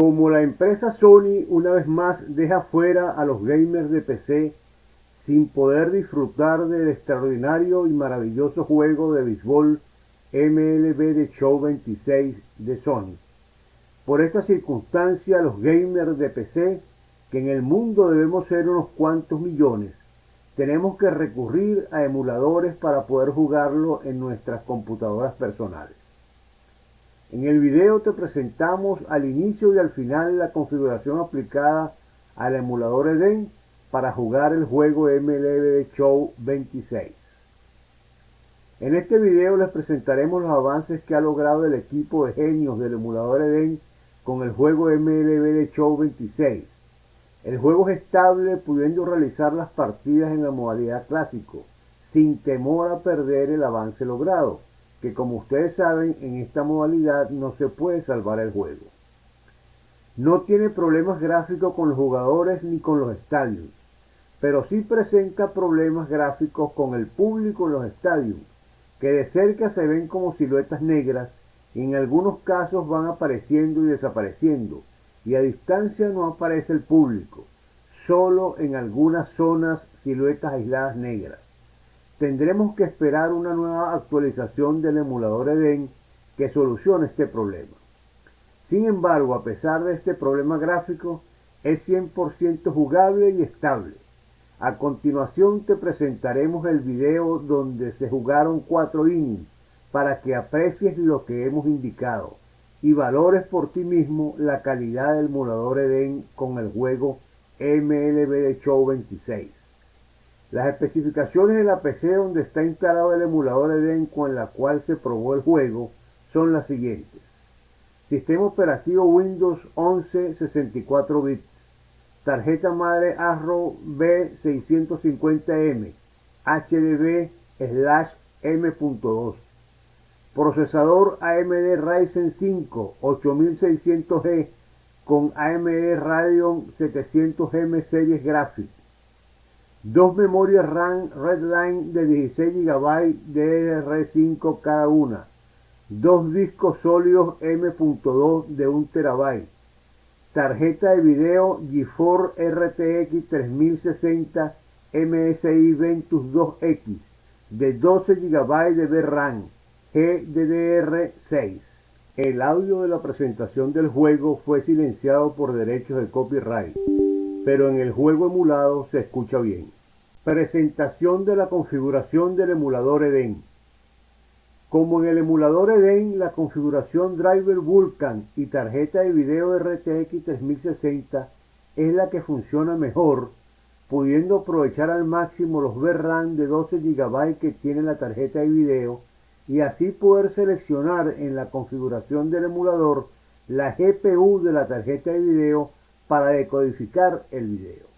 Como la empresa Sony una vez más deja fuera a los gamers de PC sin poder disfrutar del extraordinario y maravilloso juego de béisbol MLB The Show 26 de Sony. Por esta circunstancia, los gamers de PC, que en el mundo debemos ser unos cuantos millones, tenemos que recurrir a emuladores para poder jugarlo en nuestras computadoras personales. En el video te presentamos al inicio y al final la configuración aplicada al emulador Eden para jugar el juego MLB The Show 26. En este video les presentaremos los avances que ha logrado el equipo de genios del emulador Eden con el juego MLB The Show 26. El juego es estable, pudiendo realizar las partidas en la modalidad clásico, sin temor a perder el avance logrado, que como ustedes saben, en esta modalidad no se puede salvar el juego. No tiene problemas gráficos con los jugadores ni con los estadios, pero sí presenta problemas gráficos con el público en los estadios, que de cerca se ven como siluetas negras y en algunos casos van apareciendo y desapareciendo, y a distancia no aparece el público, solo en algunas zonas siluetas aisladas negras. Tendremos que esperar una nueva actualización del emulador Eden que solucione este problema. Sin embargo, a pesar de este problema gráfico, es 100% jugable y estable. A continuación te presentaremos el video donde se jugaron 4 innings para que aprecies lo que hemos indicado y valores por ti mismo la calidad del emulador Eden con el juego MLB The Show 26. Las especificaciones de la PC donde está instalado el emulador Eden con la cual se probó el juego son las siguientes: sistema operativo Windows 11 64 bits, tarjeta madre Arrow B650M HDD/M.2, procesador AMD Ryzen 5 8600G con AMD Radeon 700M Series Graphics, 2 memorias RAM Redline de 16 GB DDR5 cada una, 2 discos sólidos M.2 de 1 TB, tarjeta de video GeForce RTX 3060 MSI Ventus 2X de 12 GB de VRAM GDDR6. El audio de la presentación del juego fue silenciado por derechos de copyright, pero en el juego emulado se escucha bien. Presentación de la configuración del emulador Eden. Como en el emulador Eden, la configuración driver Vulkan y tarjeta de video RTX 3060 es la que funciona mejor, pudiendo aprovechar al máximo los VRAM de 12 GB que tiene la tarjeta de video y así poder seleccionar en la configuración del emulador la GPU de la tarjeta de video para decodificar el video.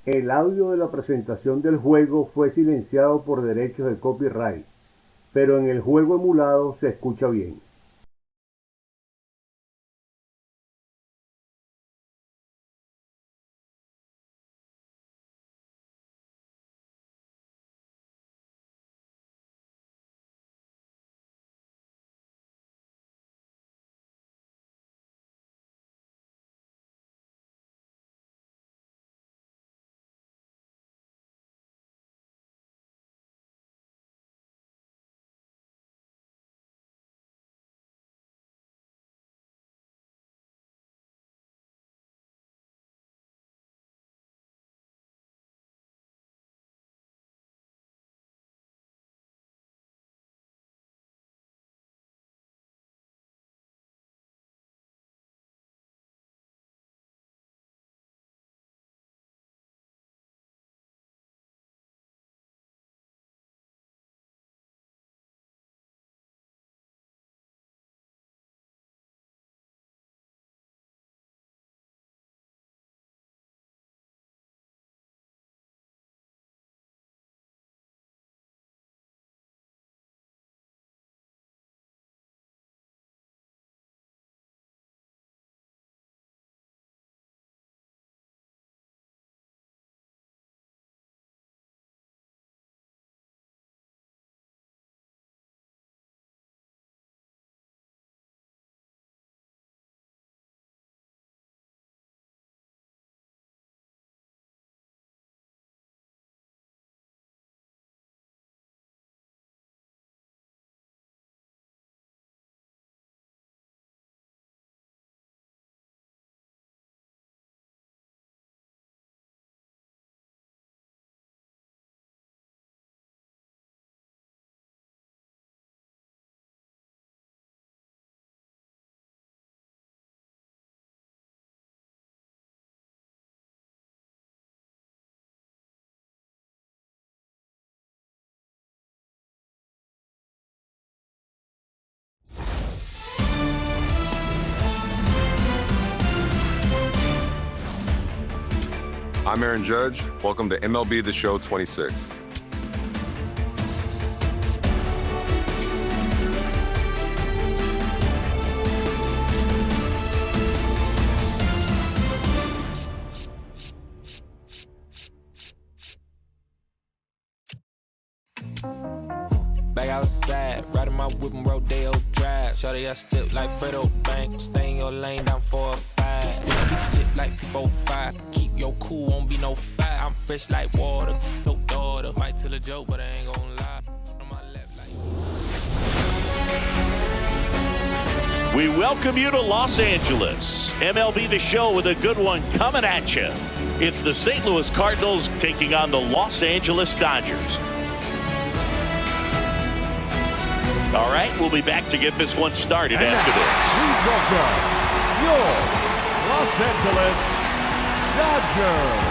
El audio de la presentación del juego fue silenciado por derechos de copyright, pero en el juego emulado se escucha bien. I'm Aaron Judge. Welcome to MLB The Show 26. Back outside, riding my whip and Rodeo Drive. Shorty, I step like Fredo Bank. Stay in your lane down 4 or 5. Big stick like 4-5. Keep your cool, won't be no fire. I'm fresh like water, no daughter. Might tell a joke, but I ain't gonna lie. On my left like... We welcome you to Los Angeles. MLB The Show with a good one coming at you. It's the St. Louis Cardinals taking on the Los Angeles Dodgers. All right, we'll be back to get this one started and after this. Please welcome your Los Angeles Dodgers.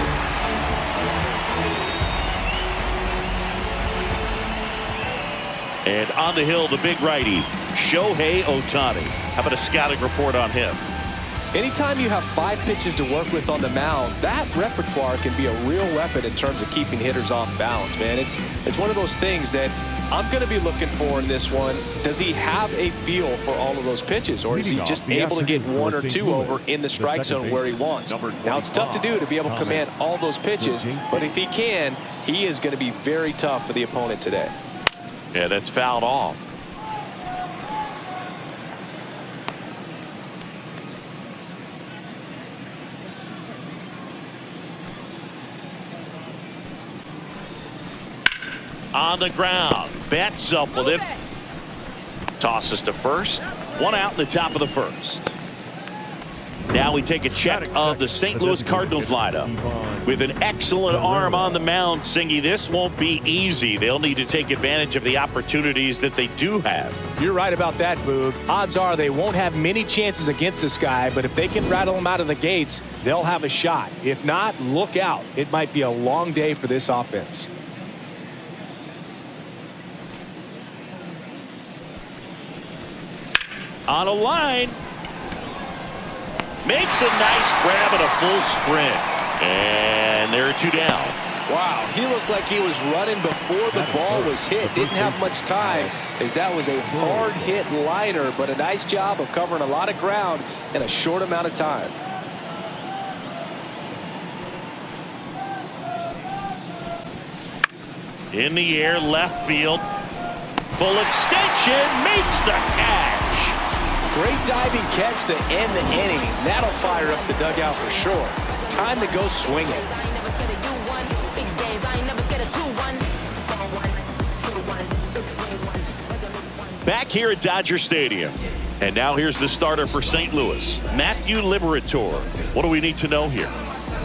And on the hill, the big righty, Shohei Ohtani. How about a scouting report on him? Anytime you have 5 pitches to work with on the mound, that repertoire can be a real weapon in terms of keeping hitters off balance, man. It's one of those things that I'm going to be looking for in this one. Does he have a feel for all of those pitches, or is he just able to get 1 or 2 over in the strike zone where he wants? Now, it's tough to do to be able to command all those pitches, but if he can, he is going to be very tough for the opponent today. Yeah, that's fouled off. On the ground, bats up with it. Tosses to first. 1 out in the top of the first. Now we take a check of the St. Louis Cardinals lineup. With an excellent arm on the mound, Singy, this won't be easy. They'll need to take advantage of the opportunities that they do have. You're right about that, Boog. Odds are they won't have many chances against this guy, but if they can rattle him out of the gates, they'll have a shot. If not, look out. It might be a long day for this offense. On a line. Makes a nice grab and a full sprint. And there are 2 down. Wow, he looked like he was running before the ball was hit. Didn't have much time, as that was a hard hit liner, but a nice job of covering a lot of ground in a short amount of time. In the air, left field. Full extension, makes the catch. Great diving catch to end the inning. That'll fire up the dugout for sure. Time to go swinging. Back here at Dodger Stadium. And now here's the starter for St. Louis, Matthew Liberatore. What do we need to know here?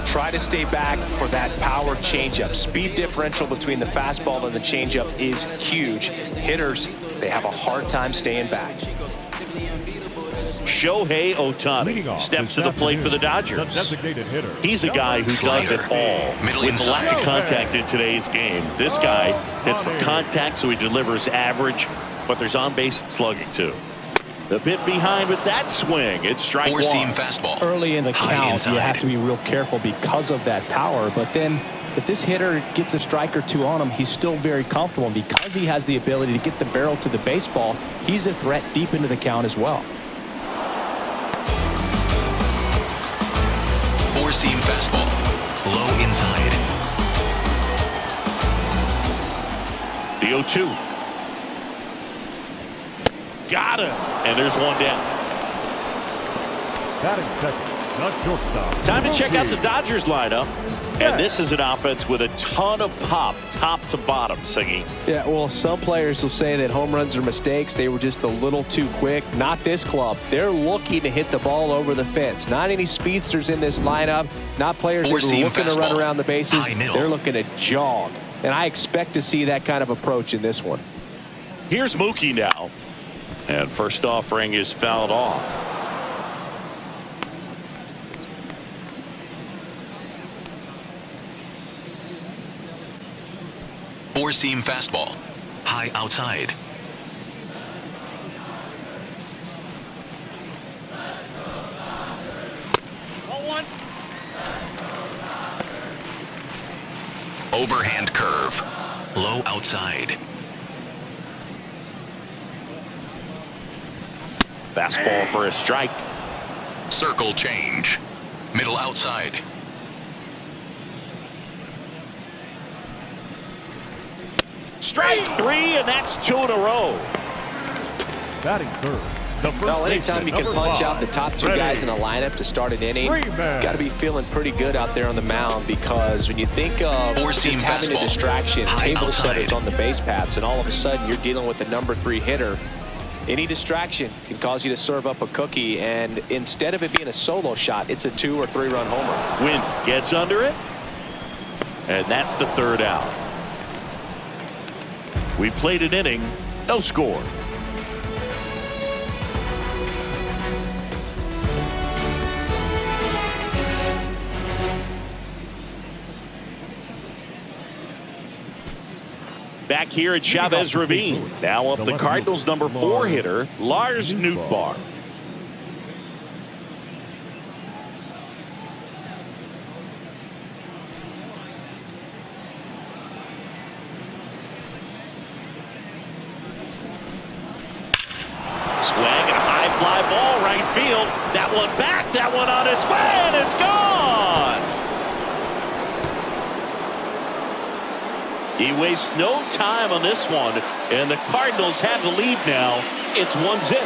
Try to stay back for that power changeup. Speed differential between the fastball and the changeup is huge. Hitters, they have a hard time staying back. Shohei Ohtani steps to the plate for the Dodgers. He's a guy who does it all. With the lack of contact in today's game, this guy hits for contact, so he delivers average, but there's on-base slugging too. A bit behind with that swing. It's strike 1. Four-seam fastball. Early in the count, inside. you have to be real careful because of that power, but then if this hitter gets a strike or 2 on him, he's still very comfortable. And because he has the ability to get the barrel to the baseball, he's a threat deep into the count as well. Four-seam fastball. Low inside. The 0-2. Got him. And there's 1 down. Batting second, the shortstop. Time to check out the Dodgers lineup. And this is an offense with a ton of pop, top to bottom, Singy. Yeah, well, some players will say that home runs are mistakes. They were just a little too quick. Not this club. They're looking to hit the ball over the fence. Not any speedsters in this lineup. Not players that are looking to run around the bases. They're looking to jog. And I expect to see that kind of approach in this one. Here's Mookie now. And first offering is fouled off. Four-seam fastball. High outside. Overhand curve. Low outside. Fastball for a strike. Circle change. Middle outside. Strike 3, and that's 2 in a row. Batting third. Well, anytime you can punch out the top 2 guys in a lineup to start an inning, got to be feeling pretty good out there on the mound, because when you think of just having a distraction, table setters on the base paths, and all of a sudden you're dealing with the number 3 hitter, any distraction can cause you to serve up a cookie, and instead of it being a solo shot, it's a 2 or 3 run homer. Wynn gets under it, and that's the 3rd out. We played an inning, no score. Back here at Chavez Ravine. Now up the Cardinals' number 4 hitter, Lars Nootbaar. Swing and a high fly ball right field. That one back, that one on its way, and it's gone. He wastes no time on this one, and the Cardinals have the lead now. It's 1-0.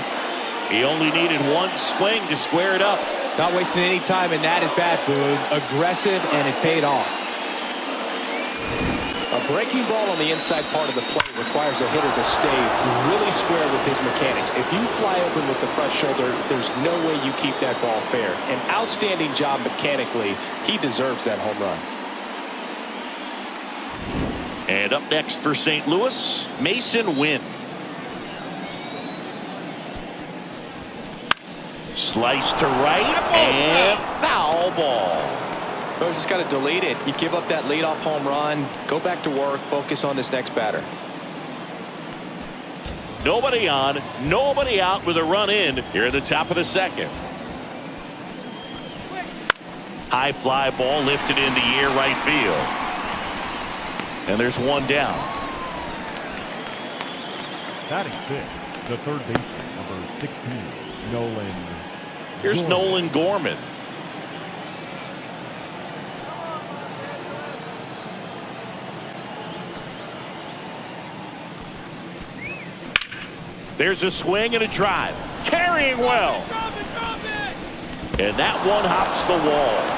He only needed one swing to square it up. Not wasting any time in that at bat, Boone. Aggressive, and it paid off. A breaking ball on the inside part of the plate requires a hitter to stay really square with his mechanics. If you fly open with the front shoulder, there's no way you keep that ball fair. An outstanding job mechanically. He deserves that home run. And up next for St. Louis, Mason Wynn. Slice to right, and foul ball. Well, just got to delete it. You give up that leadoff home run, go back to work, focus on this next batter. Nobody on, nobody out with a run in here at the top of the 2nd. High fly ball lifted in the air right field. And there's one down. Batting 6th, the third baseman, number 16, Nolan. Here's Nolan Gorman. There's a swing and a drive. Carrying well. And that one hops the wall.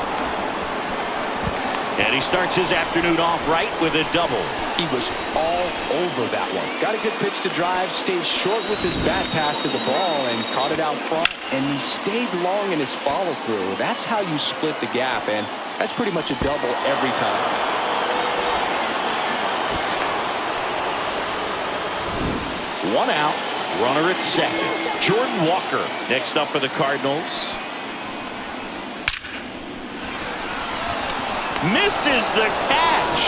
And he starts his afternoon off right with a double. He was all over that one. Got a good pitch to drive, stayed short with his bat path to the ball, and caught it out front. And he stayed long in his follow-through. That's how you split the gap, and that's pretty much a double every time. One out, runner at 2nd. Jordan Walker next up for the Cardinals. Misses the catch.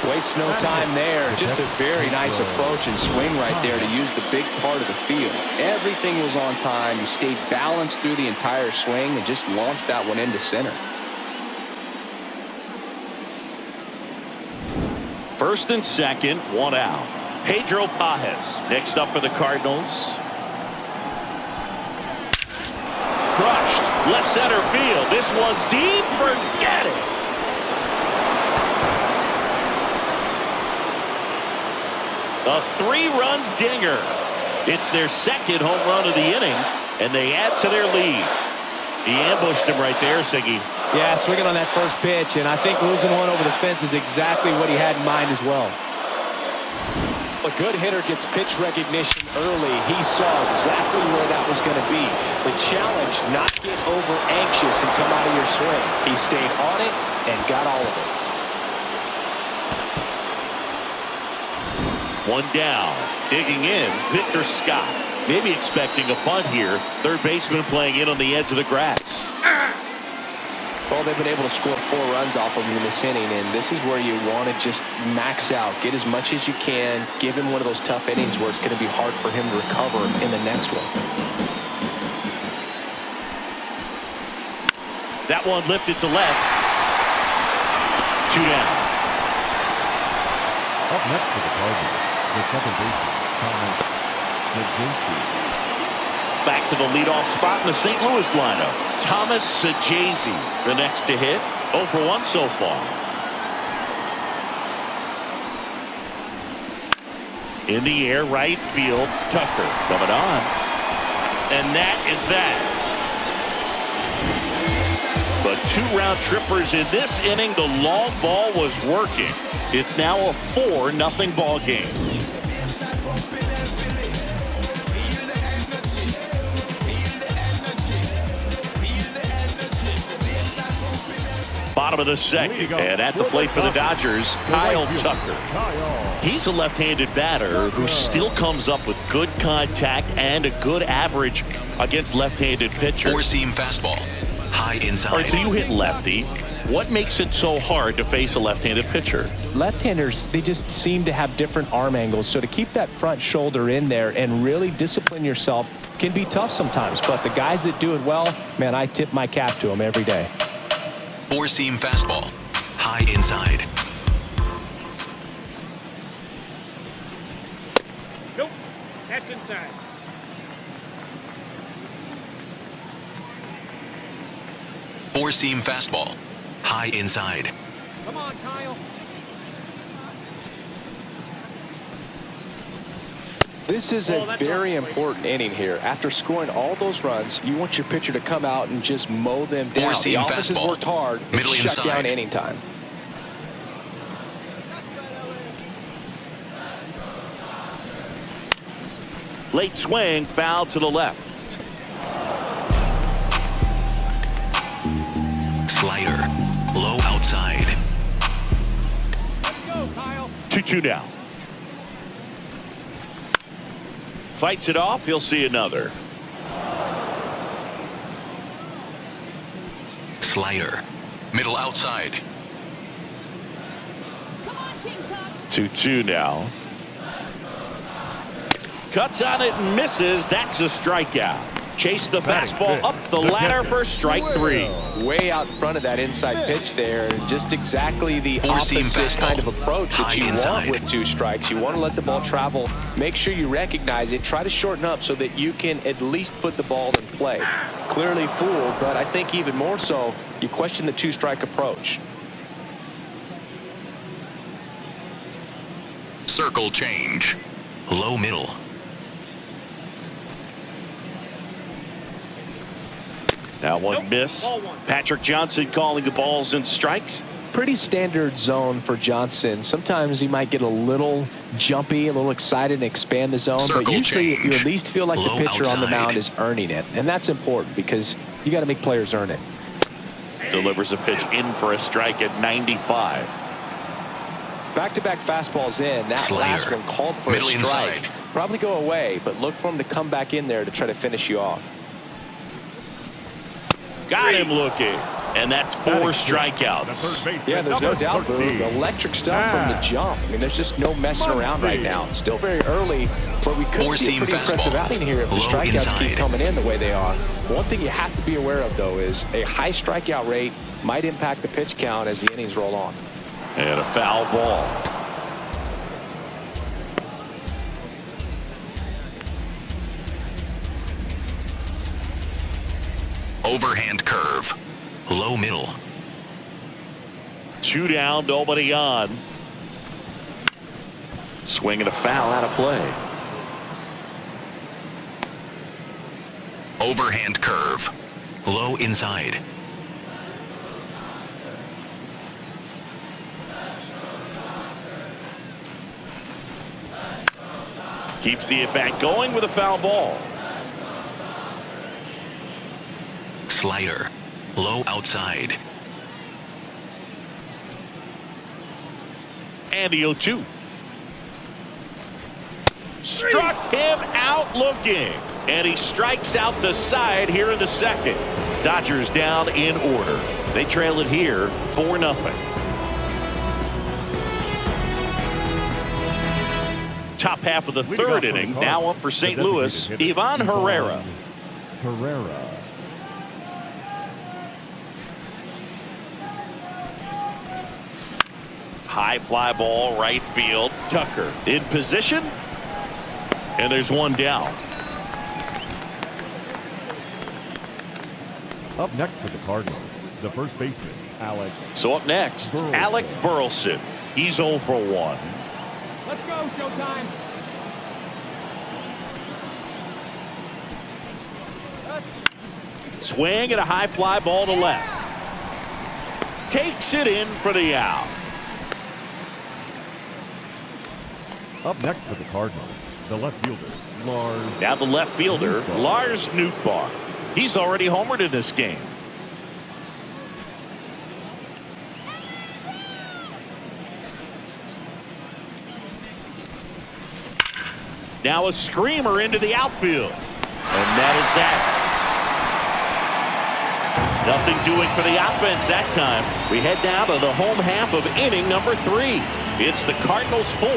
Waste no time there. Just a very nice approach and swing right there to use the big part of the field. Everything was on time. He stayed balanced through the entire swing and just launched that one into center. 1st and 2nd, one out. Pedro Pajes next up for the Cardinals. Crushed. Left center field. This one's deep. Forget it. A 3-run dinger. It's their 2nd home run of the inning, and they add to their lead. He ambushed him right there, Siggy. Yeah, swinging on that first pitch, and I think losing one over the fence is exactly what he had in mind as well. A good hitter gets pitch recognition early. He saw exactly where that was going to be. The challenge, not get over anxious and come out of your swing. He stayed on it and got all of it. One down. Digging in, Victor Scott. Maybe expecting a punt here. Third baseman playing in on the edge of the grass. Well, they've been able to score 4 runs off of him in this inning, and this is where you want to just max out, get as much as you can, give him one of those tough innings where it's going to be hard for him to recover in the next one. That one lifted to left. 2 down. Up next for the Cardinals, the second baseman, Thomas Sajazi. Back to the leadoff spot in the St. Louis lineup. Thomas Sajazi, the next to hit. 0 for 1 so far. In the air, right field. Tucker coming on. And that is that. But 2 round trippers in this inning. The long ball was working. It's now a 4-0 ball game. Bottom of the second, and at the plate for the Dodgers, Kyle Tucker. He's a left-handed batter who still comes up with good contact and a good average against left-handed pitchers. Four-seam fastball, high inside. All right, so you hit lefty. What makes it so hard to face a left-handed pitcher? Left-handers, they just seem to have different arm angles. So to keep that front shoulder in there and really discipline yourself can be tough sometimes. But the guys that do it well, man, I tip my cap to them every day. Four-seam fastball, high inside. Nope, that's inside. Four-seam fastball, high inside. Come on, Kyle. This is a very important inning here. After scoring all those runs, you want your pitcher to come out and just mow them down. Four-seam The offense has fastball, worked hard and middle shut inside. down inning time. Late swing, foul to the left. Slider, low outside. Let's go, Kyle. 2-2 down. Fights it off. He'll see another. Slider, middle outside. 2-2 now. Cuts on it and misses. That's a strikeout. Chase the fastball up the ladder for strike 3. Way out in front of that inside pitch there. Just exactly the Four-seam opposite fastball, kind of approach that high you inside. want with 2 strikes. You want to let the ball travel. Make sure you recognize it. Try to shorten up so that you can at least put the ball in play. Clearly fooled, but I think even more so, you question the 2-strike approach. Circle change, low middle. That one missed. Patrick Johnson calling the balls and strikes. Pretty standard zone for Johnson. Sometimes he might get a little jumpy, a little excited and expand the zone, Circle but usually you change. at least feel like Low the pitcher on the outside. mound is earning it, and that's important because you got to make players earn it. Delivers a pitch in for a strike at 95. Back-to-back fastballs in. That Slider, last one called for middle a strike. inside. Probably go away, but look for him to come back in there to try to finish you off. Got him looking. And that's 4 strikeouts. Yeah, there's no doubt, Boo. Electric stuff from the jump. I mean, there's just no messing around right now. It's still very early, but we could see a Four-seam pretty impressive fastball, outing here if the low strikeouts inside. keep coming in the way they are. One thing you have to be aware of, though, is a high strikeout rate might impact the pitch count as the innings roll on. And a foul ball. Overhand curve, low middle. 2 down, nobody on. Swinging a foul out of play. Overhand curve, low inside. Keeps the at-bat going with a foul ball. Slider, low outside. And the 0-2. Struck him out looking. And he strikes out the side here in the second. Dodgers down in order. They trail it here 4-0. Top half of the third inning. Now up for St. Louis, Ivan Herrera. High fly ball, right field. Tucker in position. And there's one down. Up next for the Cardinals, the first baseman, Alec. So up next, Burleson. Alec Burleson. He's 0 for 1. Let's go, Showtime. Swing and a high fly ball to left. Takes it in for the out. Up next for the Cardinals, the left fielder, Lars. Now the left fielder, Lars Nootbaar. He's already homered in this game. Now a screamer into the outfield. And that is that. Nothing doing for the offense that time. We head down to the home half of inning number 3. It's the Cardinals 4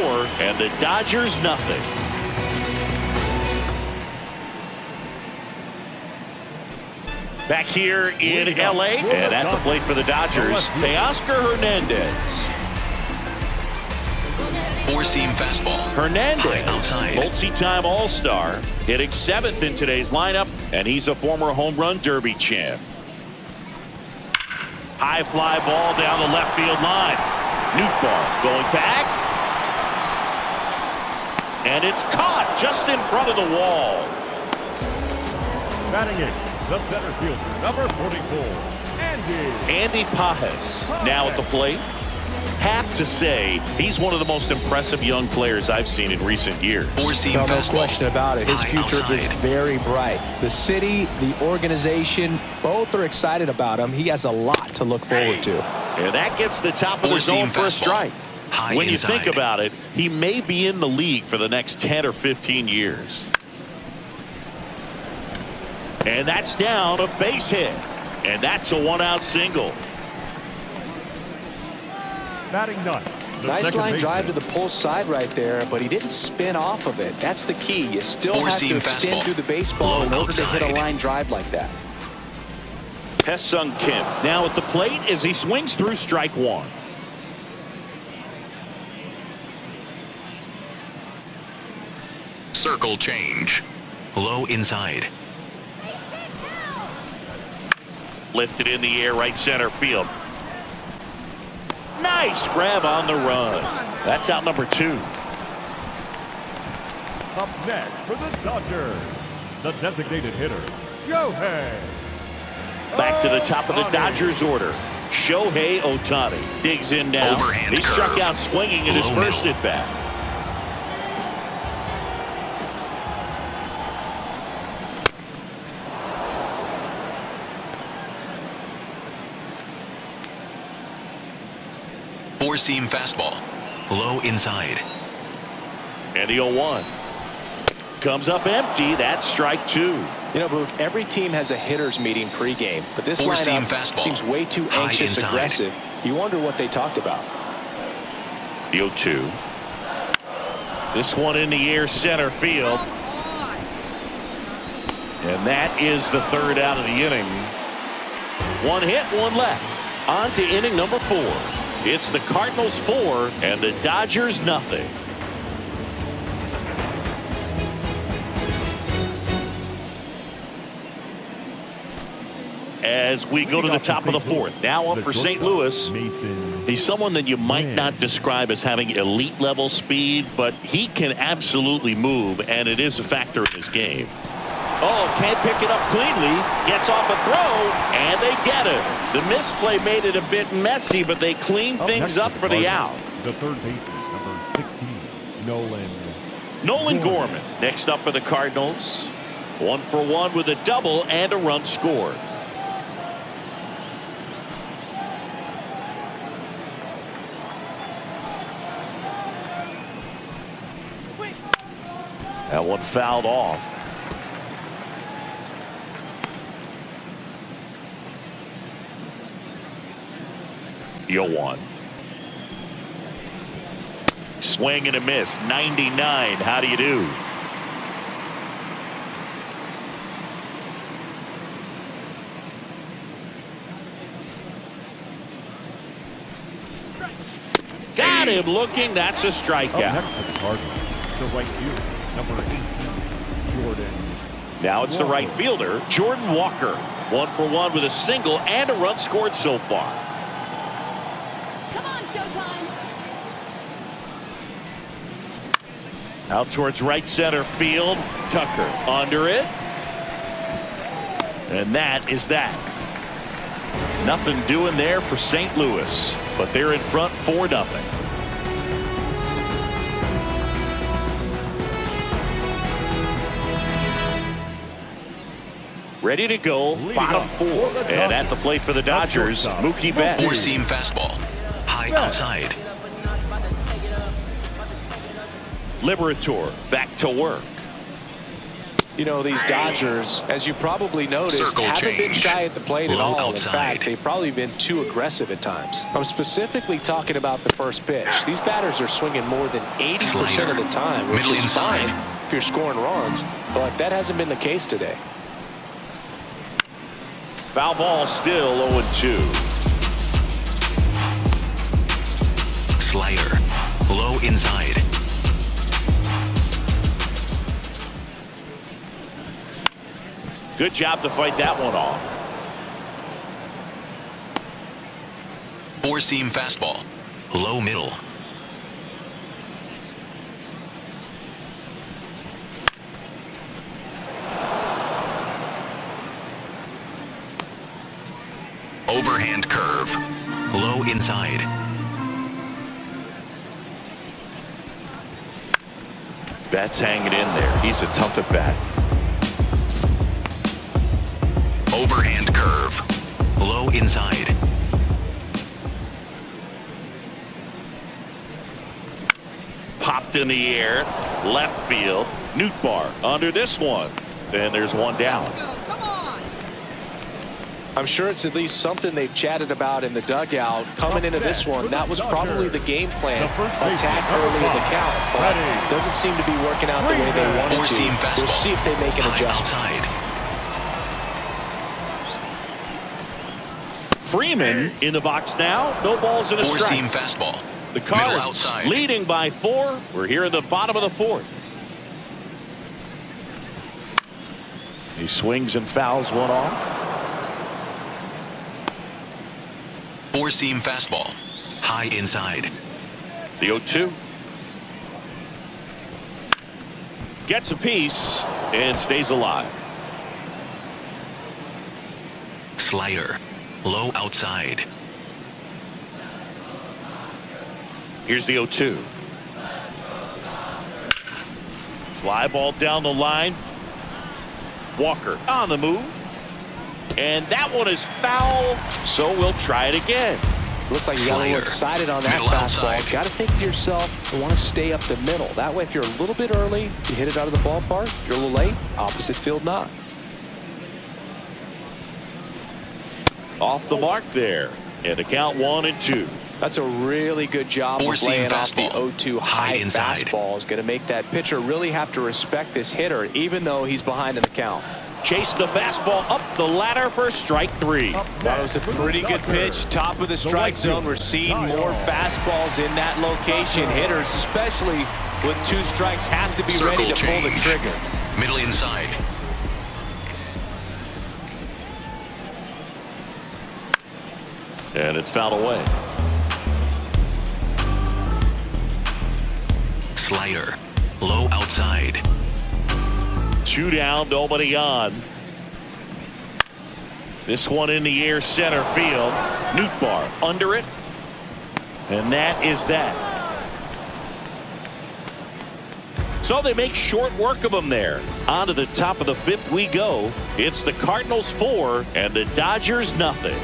and the Dodgers nothing. Back here in LA, and at the plate for the Dodgers, Teoscar Hernandez. Four-seam fastball. Hernandez, multi-time All-Star, hitting 7th in today's lineup, and he's a former home run derby champ. High fly ball down the left field line. Nootbaar going back. And it's caught just in front of the wall. Batting it, the center fielder, number 44, Andy Pajes now at the plate. Have to say, he's one of the most impressive young players I've seen in recent years. Four-seam No fastball. question about it. His High future outside. is very bright. The city, the organization, both are excited about him. He has a lot to look forward to. And that gets the top of the Four-seam zone for a fastball. strike. High When you inside. think about it, he may be in the league for the next 10 or 15 years. And that's down a base hit. And that's a one-out single. batting ninth. the Nice second line baseman. drive to the pull side right there, but he didn't spin off of it. That's the key. You still have to Four-seam extend fastball. through the baseball in Low order to hit a outside. line drive like that. Hesung Kim now at the plate as he swings through strike one. Circle change. Low inside. Lifted in the air, right center field. Nice grab on the run. That's out number 2. Up next for the Dodgers, the designated hitter, Shohei. Back to the top of the Dodgers order. Shohei Ohtani digs in now. Overhand He struck curve. out swinging in his Low first middle. at bat. Four-seam fastball. Low inside. And the 0-1 comes up empty. That's strike 2. You know, Brooke, every team has a hitters meeting pregame, but this Four-seam lineup fastball. seems way too High anxious, inside. aggressive. You wonder what they talked about. The 0-2. This one in the air, center field. And that is the third out of the inning. One hit, one left. On to inning number 4. It's the Cardinals 4 and the Dodgers nothing. As we go to the top of the 4th. Now up for St. Louis. Mason. He's someone that you might not describe as having elite level speed, but he can absolutely move, and it is a factor in his game. Oh, can't pick it up cleanly. Gets off a throw, and they get it. The misplay made it a bit messy, but they cleaned Up things next up for the out. The third baseman, number 16, Nolan Gorman next up for the Cardinals. 1 for 1 with a double and a run scored. That one fouled off. The 0-1. Swing and a miss. 99. How do you do? Got him looking. That's a Up strikeout. next for the Cardinals, the right fielder, number 18, Jordan. Now it's the right fielder, Jordan Walker. 1 for 1 with a single and a run scored so far. Come on, Showtime. Out towards right center field. Tucker under it. And that is that. Nothing doing there for St. Louis, but they're in front 4-0. Ready to go, bottom 4. And at the plate for the Dodgers, Mookie Betts. Four-seam fastball. High outside. Liberator back to work. You know, these Dodgers, as you probably noticed, Circle haven't been change. shy at the plate at Low all. outside. In fact, they've probably been too aggressive at times. I'm specifically talking about the first pitch. These batters are swinging more than 80% of the time, which Middle is inside. fine if you're scoring runs, but that hasn't been the case today. Foul ball still 0-2. Slider. Low inside. Good job to fight that one off. Four-seam fastball. Low middle. Overhand curve. Low inside. Betts hanging in there. He's a tough at bat. Overhand curve. Low inside. Popped in the air. Left field. Nootbaar under this one. And there's one down. Come on. I'm sure it's at least something they've chatted about in the dugout. Coming into this one, that was probably the game plan. Attack early in the count, but it doesn't seem to be working out the way they wanted to. Four-seam fastball. We'll see if they make an High adjustment. outside. Freeman in the box now. No balls in a Four-seam strike. fastball. The Middle Cards outside. leading by 4. We're here in the bottom of the 4th. He swings and fouls one off. Four-seam fastball. High inside. The 0-2. Gets a piece and stays alive. Slider. Low outside. Here's the 0-2. Fly ball down the line. Walker on the move. And that one is foul, so we'll try it again. Looked like you got a little excited on that Middle fastball. outside. Got to think to yourself, you want to stay up the middle. That way, if you're a little bit early, you hit it out of the ballpark. If you're a little late, opposite field not. Off the mark there. And the count 1-2. That's a really good job of Four-seam laying off the fastball. 0-2 High high inside. fastball. Is going to make that pitcher really have to respect this hitter, even though he's behind in the count. Chase the fastball up the ladder for strike 3. That was a pretty good pitch. Top of the strike zone. We're seeing more fastballs in that location. Hitters, especially with 2 strikes, have to be Circle ready to pull the change. trigger. Middle inside. And it's fouled away. Slider. Low outside. 2 down, nobody on. This one in the air, center field. Nootbaar under it. And that is that. So they make short work of them there. On to the top of the 5th we go. It's the Cardinals 4 and the Dodgers nothing.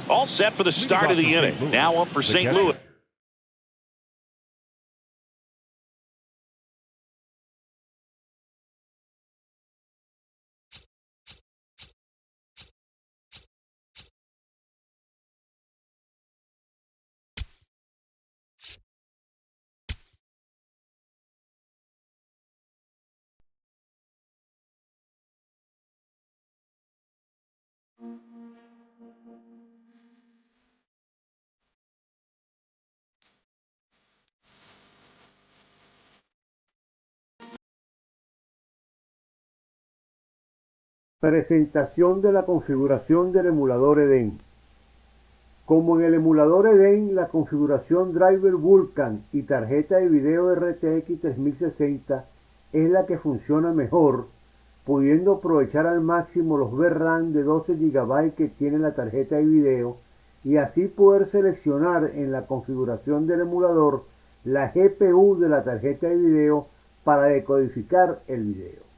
All set for the start of the inning. Now up for St. Louis. Presentación de la configuración del emulador Eden. Como en el emulador Eden, la configuración driver Vulkan y tarjeta de video RTX 3060 es la que funciona mejor, pudiendo aprovechar al máximo los VRAM de 12 GB que tiene la tarjeta de video y así poder seleccionar en la configuración del emulador la GPU de la tarjeta de video para decodificar el video.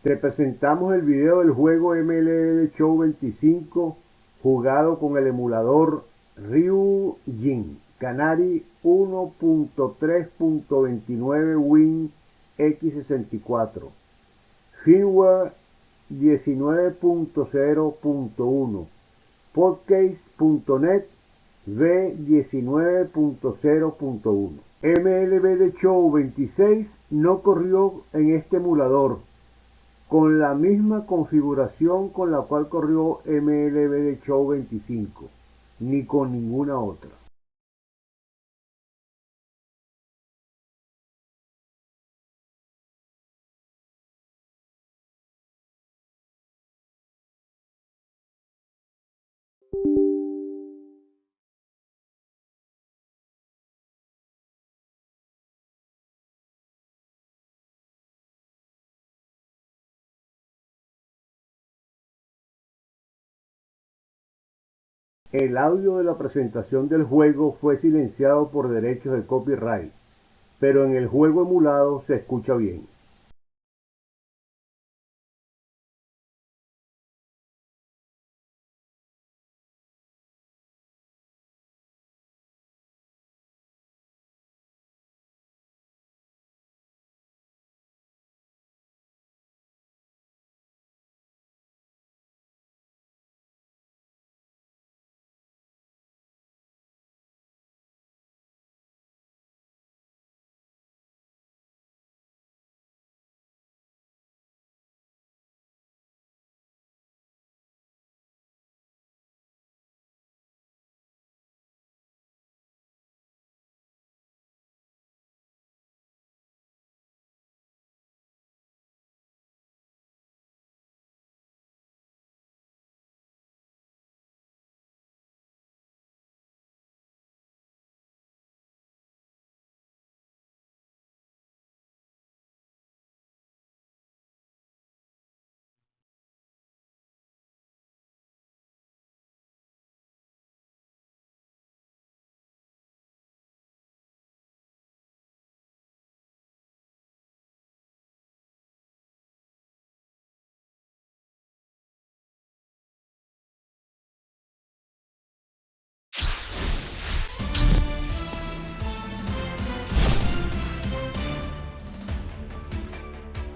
Te presentamos el video del juego MLB The Show 25 jugado con el emulador ryujinx Canary 1.3.29 Win X64, firmware 19.0.1, podcast.net v19.0.1. MLB The Show 26 no corrió en este emulador con la misma configuración con la cual corrió MLB The Show 25, ni con ninguna otra. El audio de la presentación del juego fue silenciado por derechos de copyright, pero en el juego emulado se escucha bien.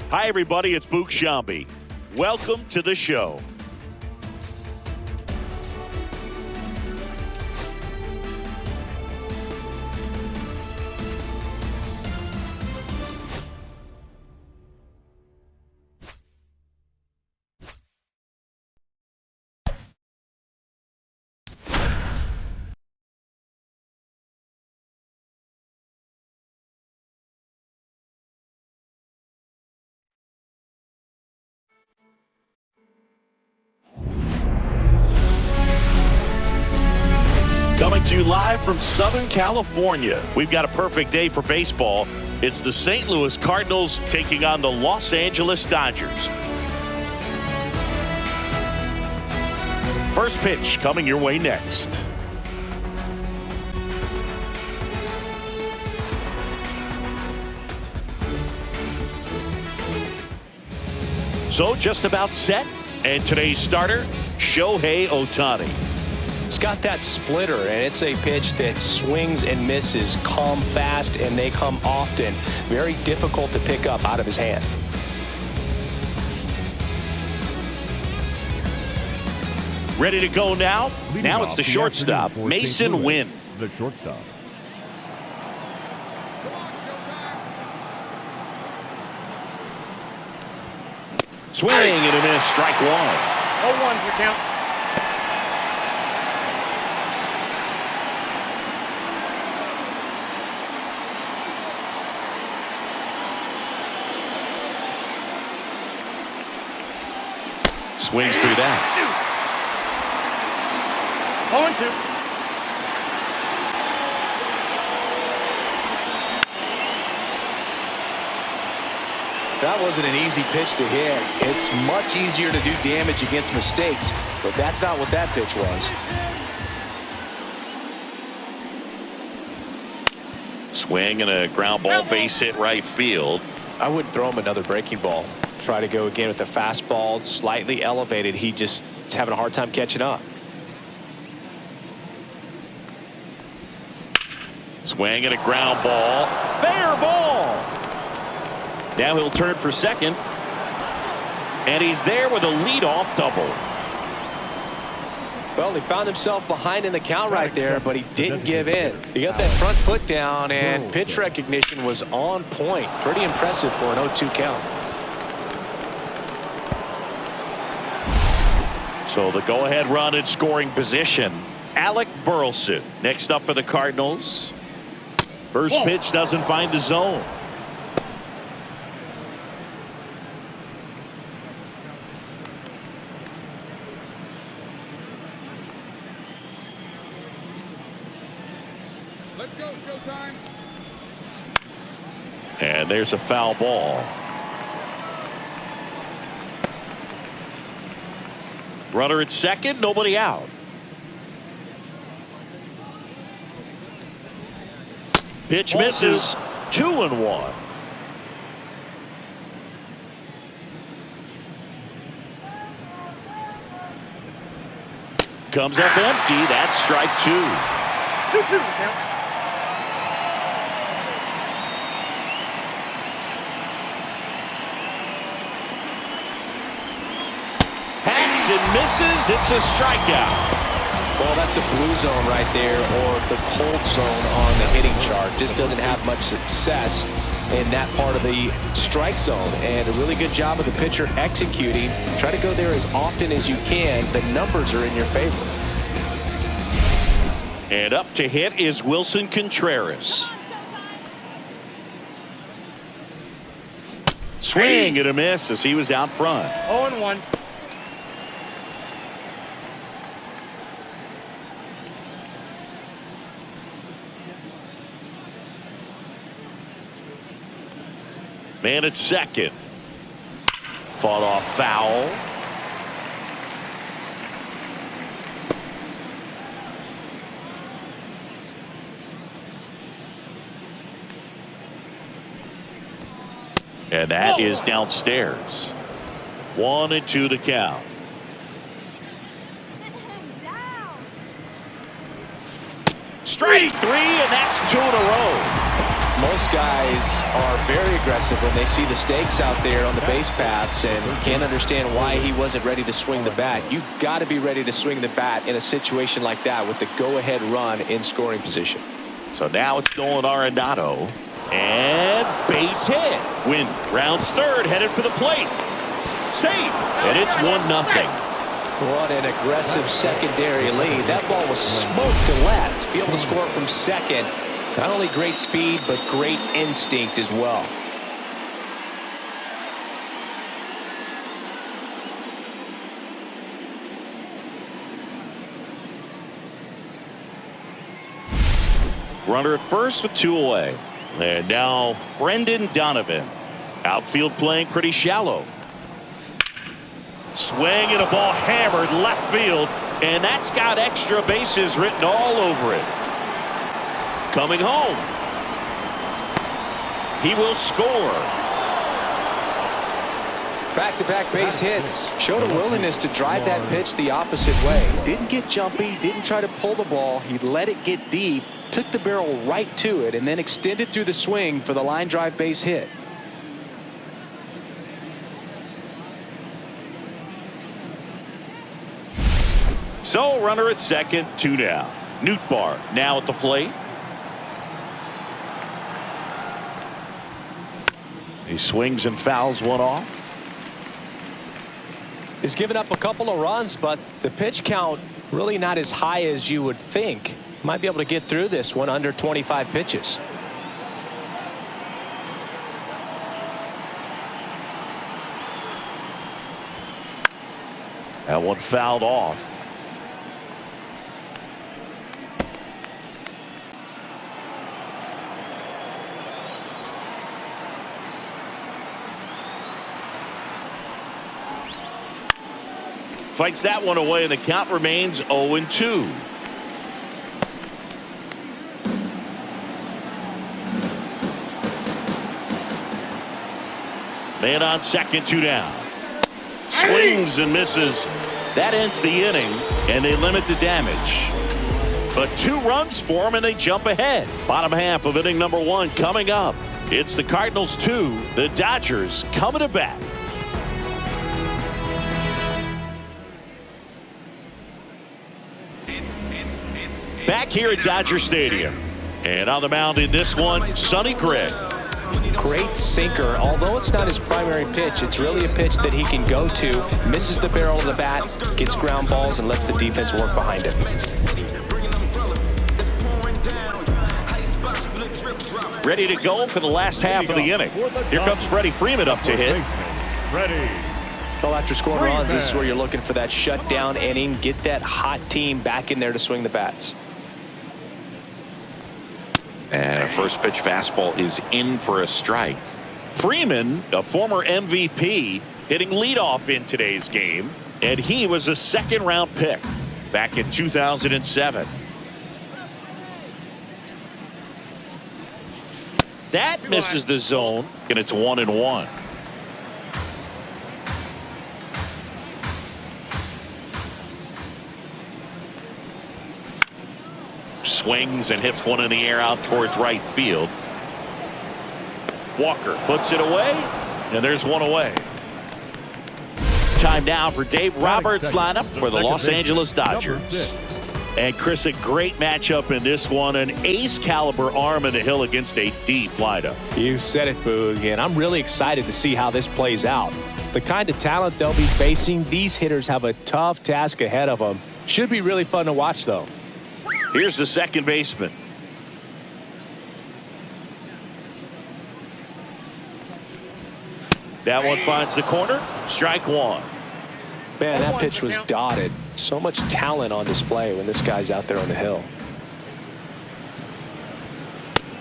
Hi, everybody. It's Book Shambi. Welcome to the show. Coming to you live from Southern California. We've got a perfect day for baseball. It's the St. Louis Cardinals taking on the Los Angeles Dodgers. First pitch coming your way next. So just about set. And today's starter, Shohei Ohtani. It's got that splitter, and it's a pitch that swings and misses, come fast, and they come often. Very difficult to pick up out of his hand. Ready to go now? Now it's the shortstop, Mason Wynn. The shortstop. Swing and a miss, strike one. 0-1's the count. Swings through that. 0-2. That wasn't an easy pitch to hit. It's much easier to do damage against mistakes, but that's not what that pitch was. Swing and a ground ball, base hit right field. I wouldn't throw him another breaking ball. try to go again with the fastball slightly elevated. He just is having a hard time catching up. Swing and a ground ball. Fair ball. Now he'll turn for second. And he's there with a leadoff double. Well, he found himself behind in the count right there, but he didn't give in. He got that front foot down, and pitch recognition was on point. Pretty impressive for an 0-2 count. So the go-ahead run in scoring position. Alec Burleson next up for the Cardinals. First pitch doesn't find the zone. Let's go, Showtime. And there's a foul ball. Runner at second, nobody out. Pitch misses. 2-1. Comes up empty. That's strike 2. 2-2 count. Hacks and misses. It's a strikeout. Well, that's a blue zone right there, or the cold zone on the hitting chart. Just doesn't have much success in that part of the strike zone. And a really good job of the pitcher executing. Try to go there as often as you can. The numbers are in your favor. And up to hit is Wilson Contreras. Swing and a miss as he was out front. 0-1. Man at second. Fought off foul. And that is downstairs. 1-2 to count. Strike 3, and that's 2 in a row. Most guys are very aggressive when they see the stakes out there on the base paths and can't understand why he wasn't ready to swing the bat. You've got to be ready to swing the bat in a situation like that with the go-ahead run in scoring position. So now it's Nolan Arenado. And base hit. Wynn rounds third, headed for the plate. Safe. And it's 1-0. What an aggressive secondary lead. That ball was smoked to left. To be able to score from second. Not only great speed, but great instinct as well. Runner at first with 2 away. And now Brendan Donovan. Outfield playing pretty shallow. Swing and a ball hammered left field. And that's got extra bases written all over it. Coming home. He will score. Back-to-back base hits. Showed a willingness to drive that pitch the opposite way. Didn't get jumpy, didn't try to pull the ball. He let it get deep, took the barrel right to it, and then extended through the swing for the line drive base hit. So runner at second, 2 down. Nootbaar now at the plate. He swings and fouls one off. He's given up a couple of runs, but the pitch count really not as high as you would think. Might be able to get through this one under 25 pitches. That one fouled off. Fights that one away, and the count remains 0-2. Man on second, 2 down. Swings and misses. That ends the inning, and they limit the damage. But 2 runs for them, and they jump ahead. Bottom half of inning number 1 coming up. It's the Cardinals 2, the Dodgers coming to bat. Back here at Dodger Stadium. And on the mound in this one, Sonny Gregg. Great sinker. Although it's not his primary pitch, it's really a pitch that he can go to. Misses the barrel of the bat, gets ground balls, and lets the defense work behind it. Ready to go for the last half of the inning. Here comes Freddie Freeman up to hit. Ready. Well, after scoring runs, this is where you're looking for that shutdown inning. Get that hot team back in there to swing the bats. And a first pitch fastball is in for a strike. Freeman, a former MVP, hitting leadoff in today's game. And he was a second-round pick back in 2007. That misses the zone, and it's 1-1. Swings and hits one in the air out towards right field. Walker puts it away, and there's one away. Time now for Dave Roberts' lineup for the Los Angeles Dodgers. And Chris, a great matchup in this one. An ace caliber arm in the hill against a deep lineup. You said it, Boog, and I'm really excited to see how this plays out. The kind of talent they'll be facing, these hitters have a tough task ahead of them. Should be really fun to watch, though. Here's the second baseman. That one finds the corner. Strike 1. Man, that pitch was dotted. So much talent on display when this guy's out there on the hill.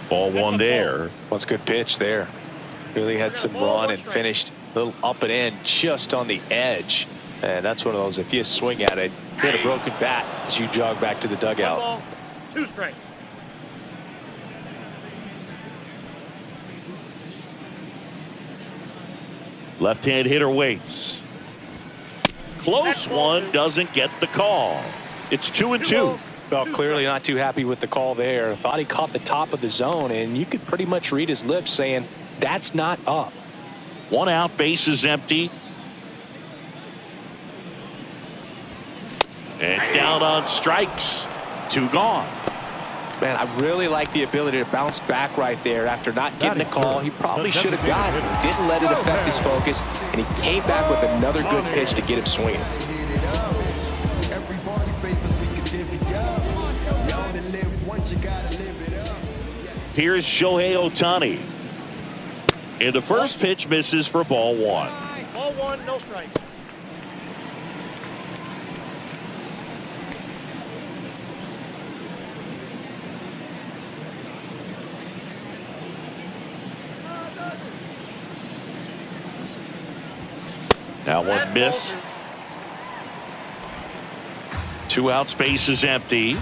Ball 1 there. What's a good pitch there. Really had some run and finished a little up and in just on the edge. And that's one of those, if you swing at it, hit a broken bat as you jog back to the dugout. 1 ball, 2 strikes. Left-hand hitter waits. Close one, doesn't get the call. It's 2-2. Well, clearly not too happy with the call there. Thought he caught the top of the zone, and you could pretty much read his lips saying, that's not up. 1 out, base is empty. And down on strikes. 2 gone. Man, I really like the ability to bounce back right there after not getting the call. He probably should have got it. Didn't let it affect his focus, and he came back with another good pitch to get him swinging. Here's Shohei Ohtani. And the first pitch misses for ball 1. Ball 1, no strike. That one missed. 2 outs, base is empty.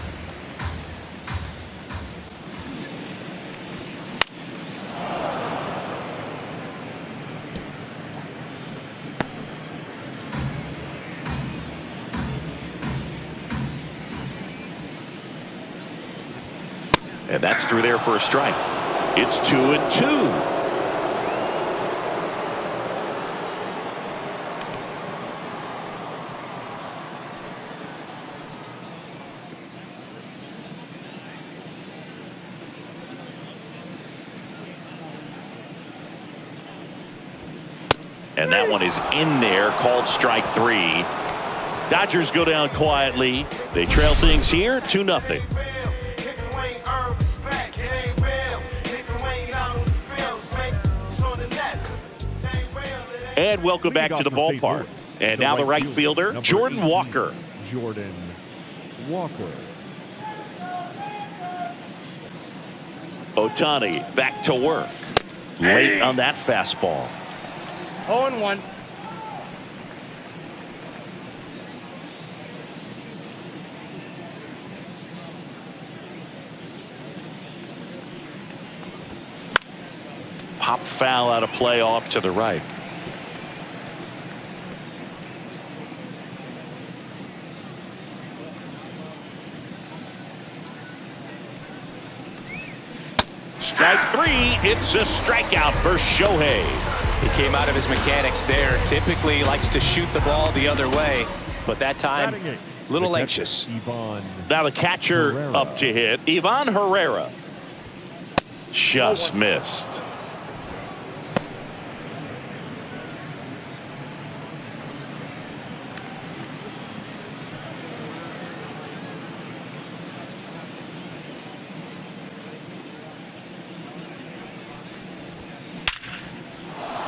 And that's through there for a strike. It's 2-2. And that one is in there, called strike 3. Dodgers go down quietly. They trail things here 2-0. And welcome back to the ballpark. And now the right fielder, Jordan Walker. Jordan Walker. Ohtani back to work. Late on that fastball. 0-1. Pop foul out of play off to the right. Strike three. It's a strikeout for Shohei. He came out of his mechanics there. Typically likes to shoot the ball the other way, but that time, a little anxious. Now the catcher up to hit. Ivan Herrera. Just missed.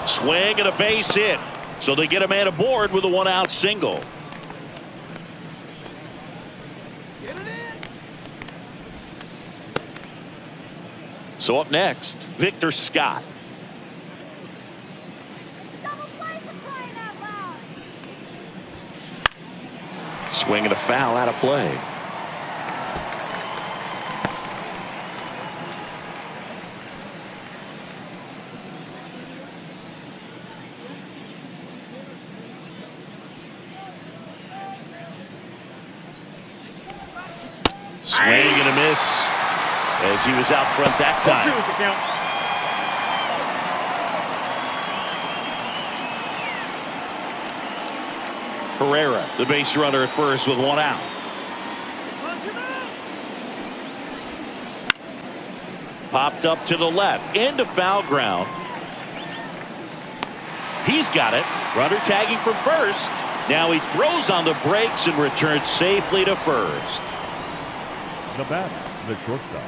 Swing and a base hit. So they get a man aboard with a 1-out single. Get it in. So up next, Victor Scott. Double play for crying out loud. Swing and a foul out of play. Swing and a miss as he was out front that time. Herrera, the base runner at first with 1 out. Popped up to the left into foul ground. He's got it. Runner tagging from first. Now he throws on the brakes and returns safely to first. The batter, the shortstop.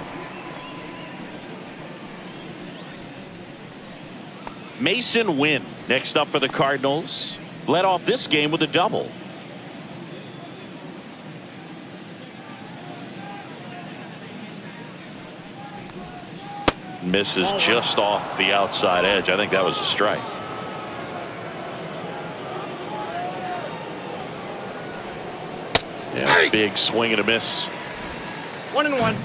Mason Wynn next up for the Cardinals. Led off this game with a double. Misses just off the outside edge. I think that was a strike. Yeah, big swing and a miss. 1-1.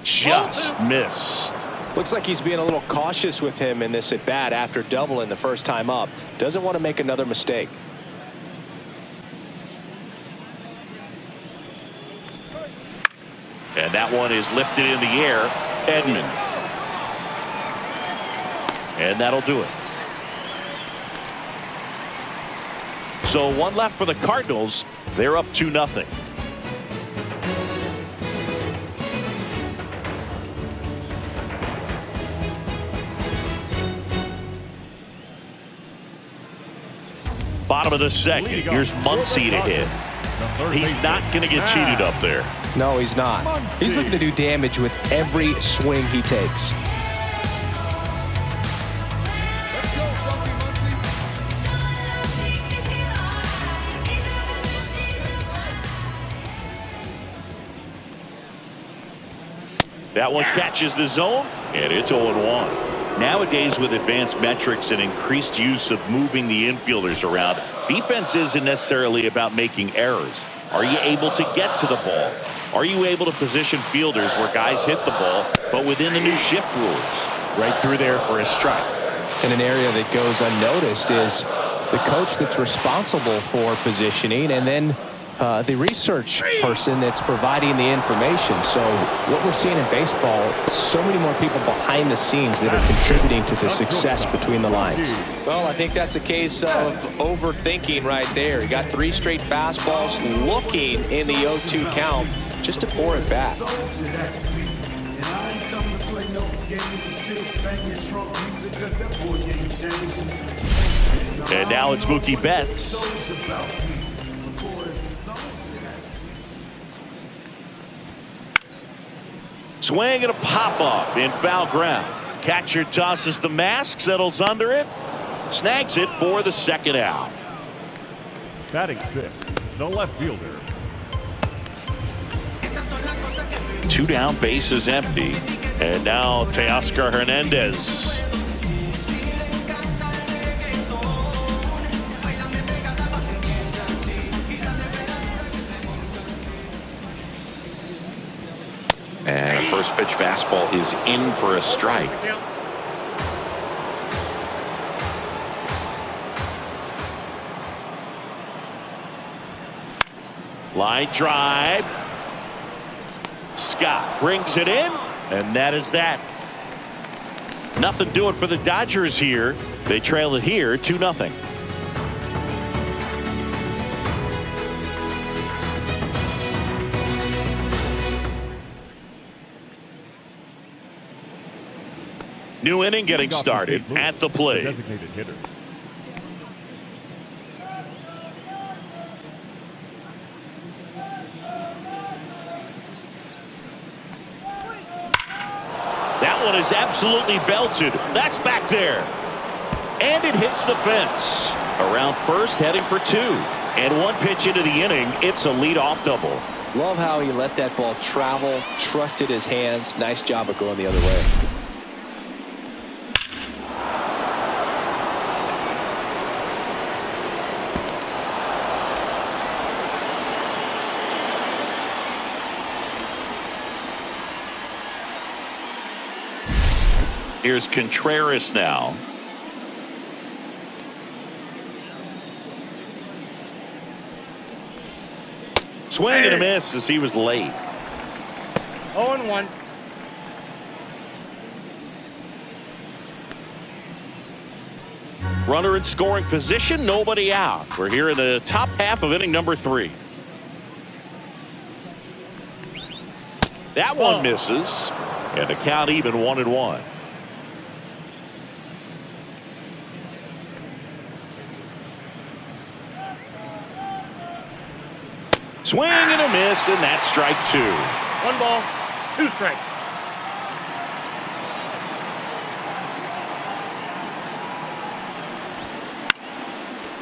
Just missed. Looks like he's being a little cautious with him in this at bat after doubling the first time up. Doesn't want to make another mistake. And that one is lifted in the air. Edman. And that'll do it. So 1 left for the Cardinals. They're up 2-0. Bottom of the second. Here's Muncy to hit. He's not going to get cheated up there. No, he's not. He's looking to do damage with every swing he takes. That one catches the zone, and it's 0-1. Nowadays, with advanced metrics and increased use of moving the infielders around, defense isn't necessarily about making errors. Are you able to get to the ball? Are you able to position fielders where guys hit the ball, but within the new shift rules? Right through there for a strike. And an area that goes unnoticed is the coach that's responsible for positioning, and then the research person that's providing the information. So what we're seeing in baseball, so many more people behind the scenes that are contributing to the success between the lines. Well, I think that's a case of overthinking right there. He got 3 straight fastballs looking in the 0-2 count just to pour it back. And now it's Mookie Betts. Swing and a pop-up in foul ground. Catcher tosses the mask, settles under it, snags it for the 2nd out. Batting 6, the left fielder. 2 down, bases empty. And now Teoscar Hernandez. And a first pitch fastball is in for a strike. Line drive. Scott brings it in, and that is that. Nothing doing for the Dodgers here. They trail it here 2-0. New inning getting started at the plate. Designated hitter. That one is absolutely belted. That's back there. And it hits the fence. Around first, heading for 2. And 1 pitch into the inning, it's a leadoff double. Love how he let that ball travel, trusted his hands. Nice job of going the other way. Here's Contreras now. Swing and a miss as he was late. 0-1. Runner in scoring position, nobody out. We're here in the top half of inning number 3. That one misses, and the count even 1-1. Swing and a miss, and that's strike 2. 1 ball, 2 strike.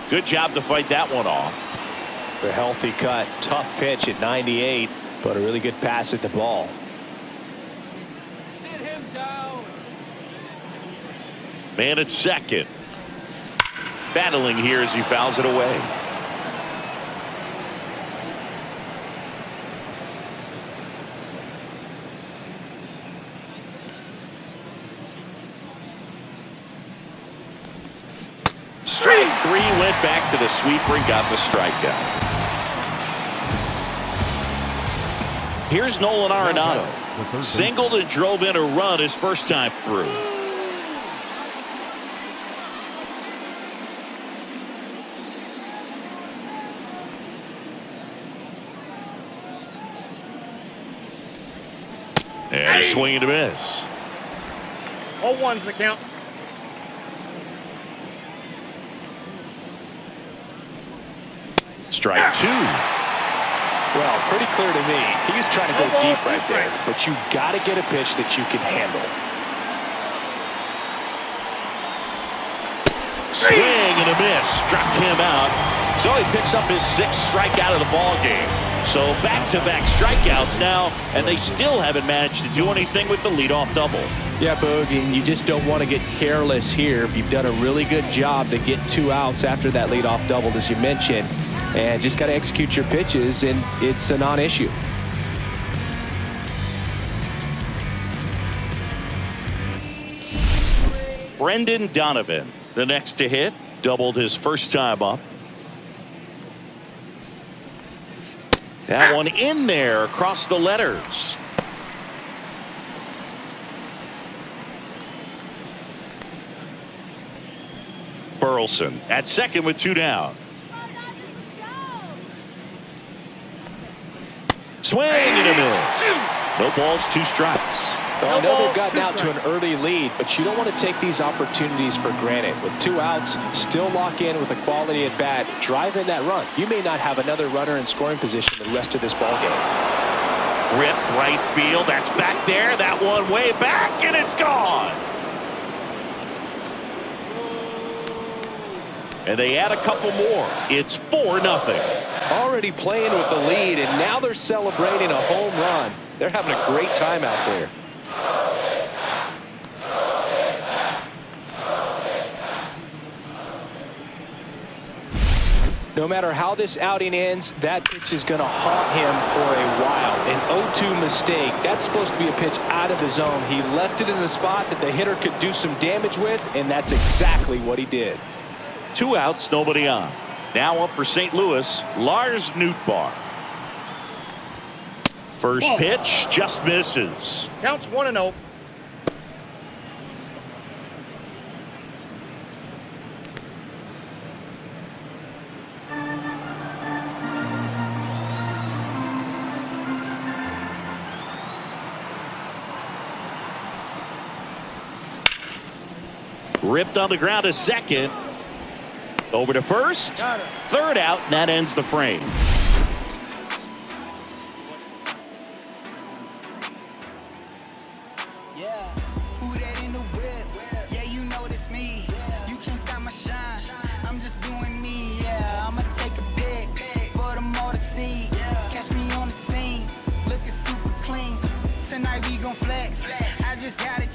Good job to fight that one off. A healthy cut, tough pitch at 98, but a really good pass at the ball. Sit him down. Man at second. Battling here as he fouls it away. Strike 3, went back to the sweeper and got the strikeout. Here's Nolan Arenado. Singled and drove in a run his first time through. And a swing and a miss. 0-1's the count. Strike 2. Well, pretty clear to me. He's trying to go deep right there, but you got to get a pitch that you can handle. Swing and a miss. Struck him out. So he picks up his 6th strikeout of the ball game. So back-to-back strikeouts now, and they still haven't managed to do anything with the leadoff double. Yeah, Boog, and you just don't want to get careless here. You've done a really good job to get 2 outs after that leadoff double, as you mentioned. And just got to execute your pitches, and it's a non-issue. Brendan Donovan, the next to hit, doubled his first time up. That one in there across the letters. Burleson at second with 2 down. Swing and a miss. No balls, 2 strikes. Well, I know they've gotten out to an early lead, but you don't want to take these opportunities for granted. With 2 outs, still lock in with a quality at bat, drive in that run. You may not have another runner in scoring position the rest of this ball game. Ripped right field. That's back there. That one way back, and it's gone. And they add a couple more. It's 4-0. Already playing with the lead, and now they're celebrating a home run. They're having a great time out there. No matter how this outing ends, that pitch is going to haunt him for a while. An 0-2 mistake. That's supposed to be a pitch out of the zone. He left it in the spot that the hitter could do some damage with, and that's exactly what he did. 2 outs, nobody on. Now up for St. Louis, Lars Nootbaar. First pitch just misses. Counts 1-0. Ripped on the ground to second. Over to first. Third out, and that ends the frame.